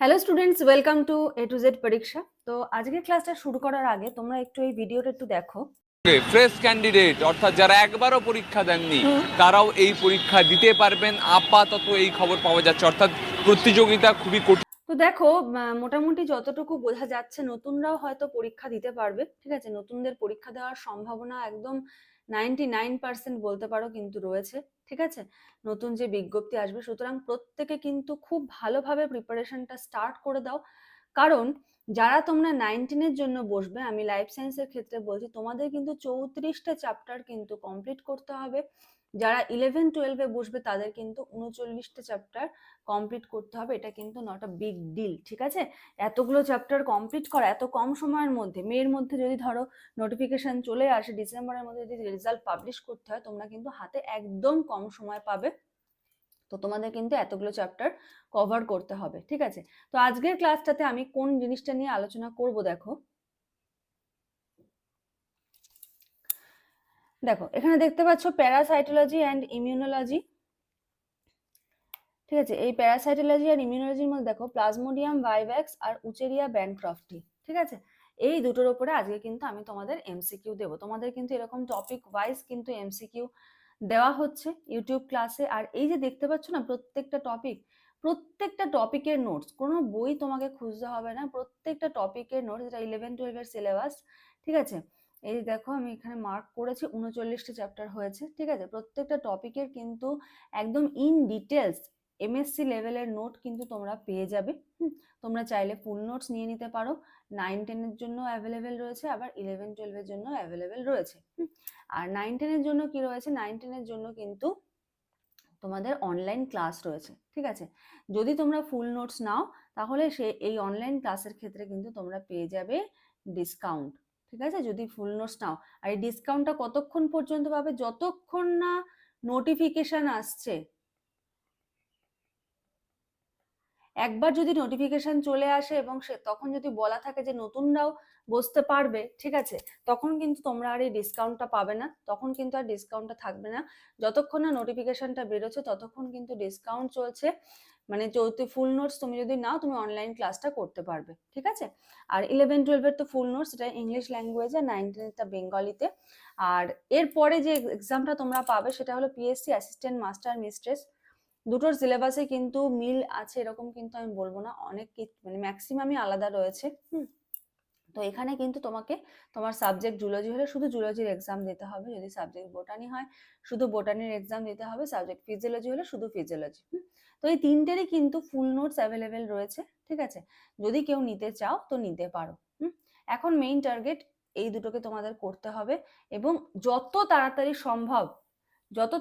Hello students, welcome to A to Z পরীক্ষা। তো আজকের ক্লাসটা শুরু করার আগে তোমরা একটু এই ভিডিওটা একটু দেখো। ফ্রেশ ক্যান্ডিডেট অর্থাৎ যারা একবারও পরীক্ষা দেননি তারাও এই পরীক্ষা দিতে পারবেন, আপাতত এই খবর পাওয়া যাচ্ছে। অর্থাৎ প্রতিযোগিতা খুবই কঠিন। তো দেখো, মোটামুটি যতটুকু বোঝা যাচ্ছে নতুনরাও হয়তো পরীক্ষা দিতে পারবে। ঠিক আছে, নতুনদের পরীক্ষা দেওয়ার সম্ভাবনা একদম 99% বলতে পারো কিন্তু রয়েছে। ঠিক আছে, নতুন যে বিজ্ঞপ্তি আসবে, সুতরাং প্রত্যেকে কিন্তু খুব ভালোভাবে প্রিপারেশনটা স্টার্ট করে দাও। কারণ যারা তোমরা 19-এর জন্য বসবে, আমি লাইফ সায়েন্সের ক্ষেত্রে বলছি, তোমাদের কিন্তু 34টা চ্যাপ্টার কিন্তু কমপ্লিট করতে হবে। যারা 11-12-এ বসবে তাদের কিন্তু 39টা চ্যাপ্টার কমপ্লিট করতে হবে। এটা কিন্তু নট আ বিগ ডিল। ঠিক আছে, এতগুলো চ্যাপ্টার কমপ্লিট করা এত কম সময়ের মধ্যে, মেয়ের মধ্যে যদি ধরো নোটিফিকেশন চলে আসে, ডিসেম্বরের মধ্যে যদি রেজাল্ট পাবলিশ করতে হয়, তোমরা কিন্তু হাতে একদম কম সময় পাবে। তো তোমাদের কিন্তু এতগুলো চ্যাপ্টার কভার করতে হবে। ঠিক আছে, তো আজকের ক্লাসটাতে আমি কোন জিনিসটা নিয়ে আলোচনা করব, দেখো দেখো এখানে দেখতে পাচ্ছ প্যারাসাইটোলজি অ্যান্ড ইমিউনোলজি। ঠিক আছে, এই প্যারাসাইটোলজি আর ইমিউনোলজির মধ্যে দেখো প্লাজমোডিয়াম ভাইভ্যাক্স আর উচেরিয়া ব্যানক্রফটি। ঠিক আছে, এই দুটোর উপরে আজকে কিন্তু আমি তোমাদের এমসিকিউ দেবো। তোমাদের কিন্তু এরকম টপিক ওয়াইজ কিন্তু এমসিকিউ দেওয়া হচ্ছে ইউটিউব ক্লাসে। আর এই যে দেখতে পাচ্ছ না, প্রত্যেকটা টপিকের নোটস, কোনো বই তোমাকে খুঁজতে হবে না, প্রত্যেকটা টপিকের নোটস, এটা 11-12-এর সিলেবাস। ঠিক আছে, এই দেখো আমি এখানে মার্ক করেছি 39টা চ্যাপ্টার হয়েছে। ঠিক আছে, প্রত্যেকটা টপিকের কিন্তু একদম ইন ডিটেলস এমএসসি লেভেলের নোট কিন্তু তোমরা পেয়ে যাবে। তোমরা চাইলে ফুল নোটস নিয়ে নিতে পারো। 9-10-এর জন্য অ্যাভেলেবেল রয়েছে, আবার 11-12-এর জন্য অ্যাভেলেবেল রয়েছে। আর 9-10-এর জন্য কি রয়েছে, 9-10-এর জন্য কিন্তু তোমাদের অনলাইন ক্লাস রয়েছে। ঠিক আছে, যদি তোমরা ফুল নোটস নাও তাহলে এই অনলাইন ক্লাসের ক্ষেত্রে কিন্তু তোমরা পেয়ে যাবে ডিসকাউন্ট। ঠিক আছে, যদি ফুল নোটস নাও। আর এই ডিসকাউন্টটা কতক্ষণ পর্যন্ত পাবে, যতক্ষণ না নোটিফিকেশন আসছে। একবার যদি নোটিফিকেশন চলে আসে এবং তখন যদি বলা থাকে যে নতুনরাও বসতে পারবে, ঠিক আছে, তখন কিন্তু তোমরা আর এই ডিসকাউন্টটা পাবে না, তখন কিন্তু আর ডিসকাউন্টটা থাকবে না। যতক্ষণ না নোটিফিকেশনটা বেরোচ্ছে ততক্ষণ কিন্তু ডিসকাউন্ট চলছে। মানে ফুল নোটস তুমি যদি নাও, তুমি অনলাইন ক্লাসটা করতে পারবে। ঠিক আছে, আর 11-12-এর তো ফুল নোটস, এটা ইংলিশ ল্যাঙ্গুয়েজে, 9-10-এরটা বেঙ্গলিতে। আর এরপরে যে এক্সামটা তোমরা পাবে সেটা হলো পিএসসি অ্যাসিস্ট্যান্ট মাস্টার মিস্ট্রেস। দুটোর সিলেবাসে কিন্তু মিল আছে এরকম কিন্তু আমি বলবো না, অনেক মানে ম্যাক্সিমামই আলাদা রয়েছে। তো এখানে কিন্তু তোমাকে তোমার সাবজেক্ট জুলজি হলে শুধু জুলজির এক্সাম দিতে হবে, যদি সাবজেক্ট বোটানি হয় শুধু বোটানির এক্সাম দিতে হবে, সাবজেক্ট ফিজিওলজি হলে শুধু ফিজিওলজি। তো এই তিনটেরই কিন্তু ফুল নোটস অ্যাভেলেবেল রয়েছে। ঠিক আছে, যদি কেউ নিতে চাও তো নিতে পারো। এখন মেইন টার্গেট এই দুটোকে তোমাদের করতে হবে, এবং যত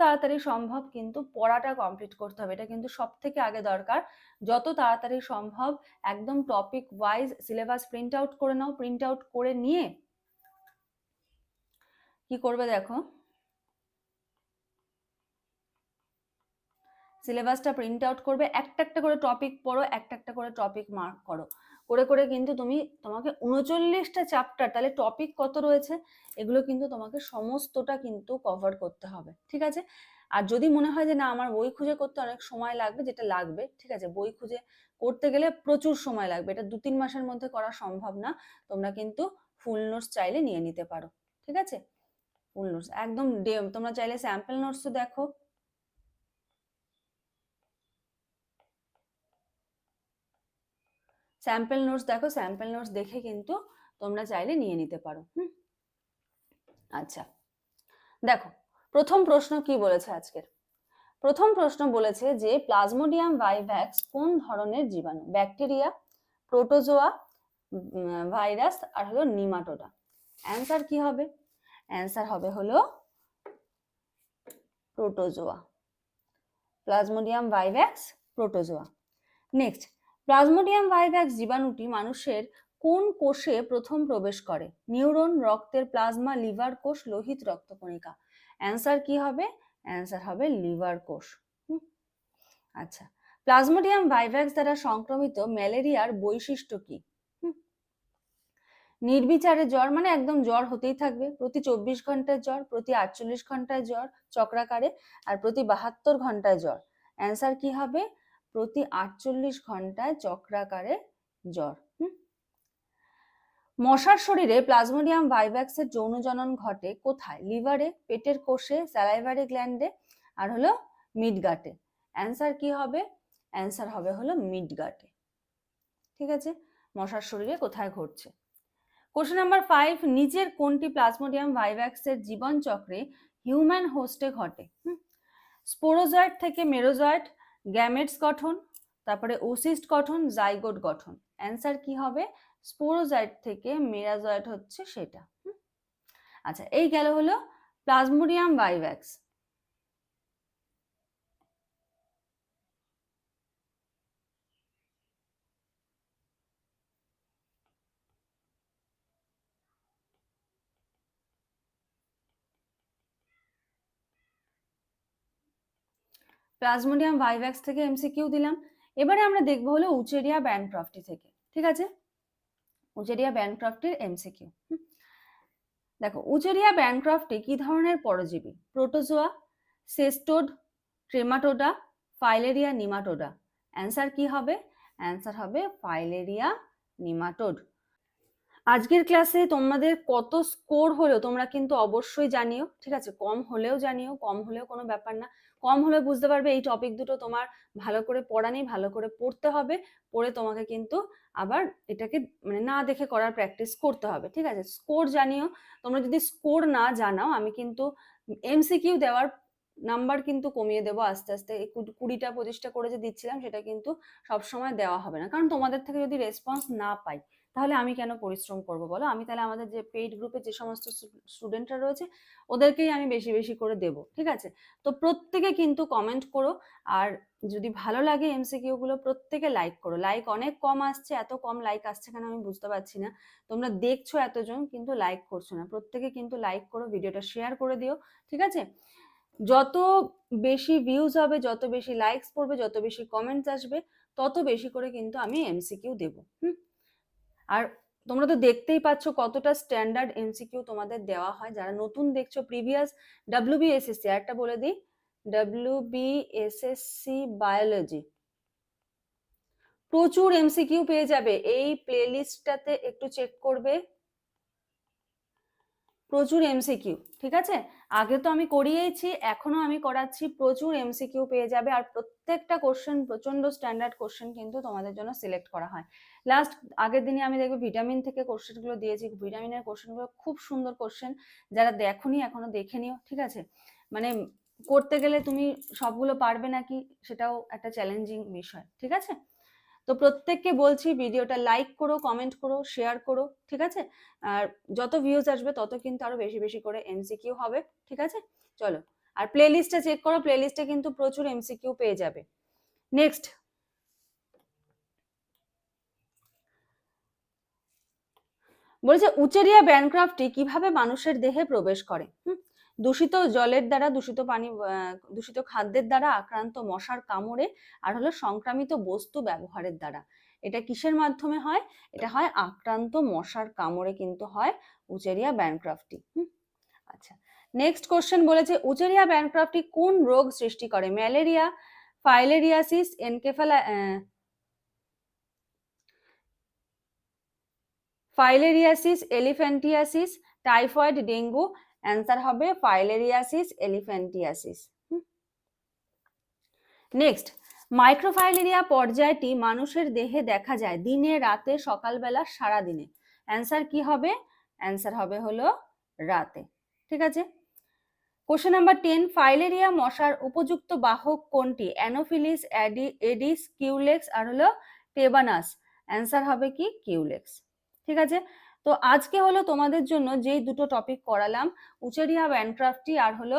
তাড়াতাড়ি সম্ভব কিন্তু পড়াটা কমপ্লিট করতে হবে। এটা কিন্তু সব থেকে আগে দরকার। যত তাড়াতাড়ি সম্ভব একদম topic wise syllabus print out করে নাও। প্রিন্ট আউট করে নিয়ে কি করবে দেখো, সিলেবাসটা প্রিন্ট আউট করবে, একটা একটা করে টপিক পড়ো, একটা একটা করে টপিক মার্ক করো, করে করে কিন্তু তোমাকে 39টা চ্যাপ্টার, তাহলে টপিক কত রয়েছে এগুলো কিন্তু তোমাকে সমস্তটা কিন্তু কভার করতে হবে। ঠিক আছে, আর যদি মনে হয় যে না আমার বই খুঁজে করতে অনেক সময় লাগবে, যেটা লাগবে, ঠিক আছে, বই খুঁজে করতে গেলে প্রচুর সময় লাগবে, এটা 2-3 মাসের মধ্যে করা সম্ভব না, তোমরা কিন্তু ফুল নোটস চাইলে নিয়ে নিতে পারো। ঠিক আছে, ফুল নোটস একদম তোমরা চাইলে স্যাম্পল নোটসও দেখো, স্যাম্পল নোটস দেখো, স্যাম্পল নোটস দেখে কিন্তু তোমরা চাইলে নিয়ে নিতে পারো। আচ্ছা, দেখো প্রথম প্রশ্ন কি বলেছে আজকের। প্রথম প্রশ্ন বলেছে যে প্লাজমোডিয়াম ভাইভ্যাক্স কোন ধরনের জীবাণু, ব্যাকটেরিয়া, প্রোটোজোয়া, ভাইরাস, আর হলো নিমাটোডা। অ্যান্সার কি হবে, অ্যান্সার হবে হলো protozoa. Plasmodium vivax protozoa. Next, plasmodium vivax জীবাণুটি মানুষের কোন কোষে প্রথম প্রবেশ করে, নিউরন, রক্তের প্লাজমা, লিভার কোষ, লোহিত রক্তকণিকা। অ্যান্সার কি হবে, অ্যান্সার হবে লিভার কোষ। আচ্ছা, প্লাজমোডিয়াম ভাইভ্যাক্স দ্বারা সংক্রমিত ম্যালেরিয়ার বৈশিষ্ট্য কি। নির্বিচারে জ্বর, মানে একদম জ্বর হতেই থাকবে, প্রতি 24 ঘন্টায় জ্বর, প্রতি 48 ঘন্টায় জ্বর চক্রাকারে, আর প্রতি 72 ঘন্টায় জ্বর। অ্যান্সার কি হবে, প্রতি 48 ঘন্টায় চক্রাকারে জ্বর। মশার শরীরে প্লাজমোডিয়াম ভাইভ্যাক্সের যৌনজনন ঘটে কোথায়? লিভারে, পেটের কোষে, স্যালাইভারি গ্ল্যান্ডে, আর হলো মিডগাটে। অ্যান্সার কি হবে? অ্যান্সার হবে হলো মিডগাটে। ঠিক আছে, মশার শরীরে কোথায় ঘটছে? কোশ্চেন নাম্বার 5, নিচের কোনটি প্লাজমোডিয়াম ভাইভ্যাক্সের জীবন চক্রে হিউম্যান হোস্টে ঘটে? স্পোরোজয়েড থেকে মেরোজয়েড, গ্যামেটস গঠন, তারপরে ওসিস্ট গঠন, জাইগোট গঠন। অ্যান্সার কি হবে? স্পোরোজয়েড থেকে মেরাজয়েড হচ্ছে সেটা। আচ্ছা, এই গেল হলো প্লাজমোডিয়াম ভাইভ্যাক্স। প্লাজমোডিয়াম ভাইভ্যাক্স থেকে এমসিকিউ দিলাম। এবারে আমরা দেখবো হলো উচেরিয়া ব্যানক্রফটি থেকে। ঠিক আছে, উচেরিয়া ব্যানক্রফটির এমসিকিউ। দেখো, উচেরিয়া ব্যানক্রফটি কি ধরনের পরজীবী? Protozoa, cestode, trematoda, filaria nematoda. Answer কি হবে? অ্যান্সার হবে ফাইলেরিয়া নিমাটোড। আজকের ক্লাসে তোমাদের কত স্কোর হলো তোমরা কিন্তু অবশ্যই জানিও। ঠিক আছে, কম হলেও জানিও, কম হলেও কোনো ব্যাপার না। কম হলে বুঝতে পারবে এই টপিক দুটো তোমার ভালো করে পড়া নেই, ভালো করে পড়তে হবে। পড়ে তোমাকে কিন্তু আবার এটাকে মানে না দেখে করার প্র্যাকটিস করতে হবে। ঠিক আছে, স্কোর জানিও। তোমরা যদি স্কোর না জানাও, আমি কিন্তু এমসিকিউ দেওয়ার নাম্বার কিন্তু কমিয়ে দেবো আস্তে আস্তে। 20টা 25টা করে যে দিচ্ছিলাম সেটা কিন্তু সবসময় দেওয়া হবে না, কারণ তোমাদের থেকে যদি রেসপন্স না পাই তাহলে আমি কেন পরিশ্রম করব বলো? আমি তাহলে আমাদের যে পেইড গ্রুপে যে সমস্ত স্টুডেন্টরা রয়েছে ওদেরকেই আমি বেশি বেশি করে দেব। ঠিক আছে, তো প্রত্যেকে কিন্তু কমেন্ট করো, আর যদি ভালো লাগে এমসিকিউ গুলো প্রত্যেকে লাইক করো। লাইক অনেক কম আসছে, এত কম লাইক আসছে কেন আমি বুঝতে পারছি না। তোমরা দেখছো এতজন কিন্তু লাইক করছো না। প্রত্যেকে কিন্তু লাইক করো, ভিডিওটা শেয়ার করে দিও। ঠিক আছে, যত বেশি ভিউজ হবে, যত বেশি লাইকস পড়বে, যত বেশি কমেন্টস আসবে, তত বেশি করে কিন্তু আমি এমসিকিউ দেবো। আর তোমরা তো দেখতেই পাচ্ছ কতটা স্ট্যান্ডার্ড এমসিকিউ তোমাদের দেওয়া হয়। যারা নতুন দেখছো, প্রিভিয়াস WBSSC, আরেকটা বলে দিই, WBSSC বায়োলজি প্রচুর এমসিকিউ পেয়ে যাবে। এই প্লেলিস্টটাতে একটু চেক করবে, প্রচুর এমসিকিউ। ঠিক আছে, আগে তো আমি করিয়েছি, এখনো আমি করাচ্ছি, প্রচুর এমসিকিউ পেয়ে যাবে। আর প্রত্যেকটা কোশ্চেন প্রচন্ড স্ট্যান্ডার্ড কোশ্চেন কিন্তু তোমাদের জন্য সিলেক্ট করা হয়। লাস্ট আগের দিনে আমি দেখবো ভিটামিন থেকে কোশ্চেনগুলো দিয়েছি, ভিটামিনের কোশ্চেনগুলো খুব সুন্দর কোশ্চেন। যারা দেখোনি এখনো দেখে নিও। ঠিক আছে, মানে করতে গেলে তুমি সবগুলো পারবে নাকি সেটাও একটা চ্যালেঞ্জিং বিষয়। ঠিক আছে, তো প্রত্যেককে বলছি ভিডিওটা লাইক করো, কমেন্ট করো, শেয়ার করো। ঠিক আছে, আর যত ভিউজ আসবে তত কিন্তু আরো বেশি বেশি করে এমসিকিউ হবে। ঠিক আছে, চলো, আর প্লে লিস্টটা চেক করো, প্লে লিস্টে কিন্তু প্রচুর এমসিকিউ পেয়ে যাবে। নেক্সট বলেছে উচেরিয়া ব্যানক্রফটি কিভাবে মানুষের দেহে প্রবেশ করে? দূষিত জলের দ্বারা, দূষিত পানি, দূষিত খাদ্যের দ্বারা, আক্রান্ত মশার কামড়ে, আর হলো সংক্রামিত বস্তু ব্যবহারের দ্বারা। এটা কিসের মাধ্যমে হয়? এটা হয় আক্রান্ত মশার কামড়ে কিন্তু হয় উচেরিয়া ব্যানক্রফটি। আচ্ছা, নেক্সট কোশ্চেন বলেছে উচেরিয়া ব্যানক্রফটি কোন রোগ সৃষ্টি করে? Malaria, filariasis, filariasis, elephantiasis, typhoid, dengue. Answer হবে ফাইলেরিয়াসিস, এলিফ্যান্টিয়াসিস। নেক্সট, মাইক্রোফাইলেরিয়া পর্যায়টি মানুষের দেহে দেখা যায় দিনে, রাতে, সকালবেলা, সারাদিনে। অ্যান্সার কি হবে? অ্যান্সার হবে হলো রাতে। ঠিক আছে, কোশ্চেন নাম্বার 10, ফাইলেরিয়া মশার উপযুক্ত বাহক কোনটি? অ্যানোফিলিস, এডিস, কিউলেক্স, আর হলো টেবানাস। অ্যান্সার হবে কি? কিউলেক্স। ঠিক আছে, তো আজকে হলো তোমাদের জন্য যেই দুটো টপিক করালাম, উচেরিয়া ব্যানক্রফটি আর হলো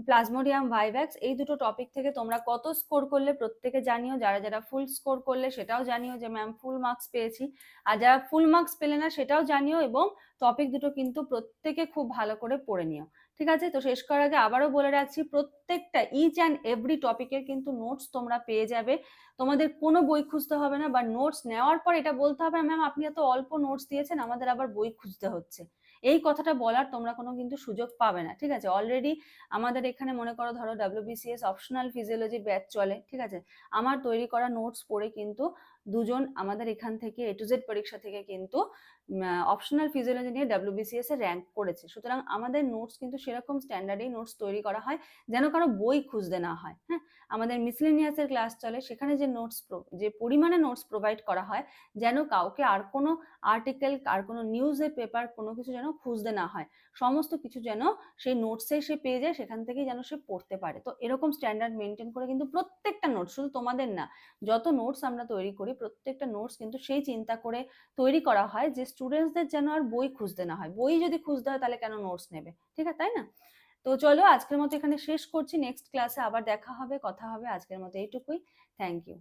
প্লাজমোডিয়াম ভাইভ্যাক্স, এই দুটো টপিক থেকে তোমরা কত স্কোর করলে প্রত্যেকে জানিও। যারা যারা ফুল স্কোর করলে সেটাও জানিও যে ম্যাম ফুল মার্কস পেয়েছি, আর যারা ফুল মার্কস পেলে না সেটাও জানিও। এবং টপিক দুটো কিন্তু প্রত্যেকে খুব ভালো করে পড়ে নিও। ঠিক আছে, তো শেষ করার আগে আবারও বলে রাখছি, প্রত্যেকটা ইচ অ্যান্ড এভরি টপিকের কিন্তু নোটস তোমরা পেয়ে যাবে। তোমাদের কোনো বই খুঁজতে হবে না, বা নোটস নেওয়ার পর এটা বলতে হবে ম্যাম আপনি এত অল্প নোটস দিয়েছেন, আমাদের আবার বই খুঁজতে হচ্ছে। এই কথাটা বলার তোমরা কোনো কিন্তু সুযোগ পাবে না, ঠিক আছে? অলরেডি আমাদের এখানে মনে করো ধরো WBCS অপশনাল ফিজিওলজি ব্যাচ চলে, ঠিক আছে? আমার তৈরি করা নোটস পড়ে কিন্তু দুজন আমাদের এখান থেকে A to Z পরীক্ষা থেকে কিন্তু অপশনাল ফিজিওলজি নিয়ে WBCS এ র্যাঙ্ক করেছে। সুতরাং আমাদের নোটস কিন্তু সেরকম স্ট্যান্ডার্ডেই নোটস তৈরি করা হয় যেন কারো বই খুঁজতে না হয়। হ্যাঁ, আমাদের মিসলেনিয়াসের ক্লাস চলে, সেখানে যে নোটস যে পরিমাণে নোটস প্রোভাইড করা হয় যেন কাউকে আর কোনো আর্টিকেল আর কোনো নিউজের পেপার কোনো কিছু যেন খুঁজতে না হয়, সমস্ত কিছু যেন সেই নোটসে সে পেয়ে যায়, সেখান থেকেই যেন সে পড়তে পারে। তো এরকম স্ট্যান্ডার্ড মেনটেন করে কিন্তু প্রত্যেকটা নোটস, শুধু তোমাদের না, যত নোটস আমরা তৈরি করি প্রত্যেকটা নোটস কিন্তু সেই চিন্তা করে তৈরি করা হয় যে স্টুডেন্টসদের যেন আর বই খুঁজতে না হয়। বই যদি খুঁজতে হয় তাহলে কেন নোটস নেবে, ঠিক আছে, তাই না? তো চলো আজকের মতো এখানে শেষ করছি, নেক্সট ক্লাসে আবার দেখা হবে, কথা হবে। আজকের মতো এইটুকুই। Thank you.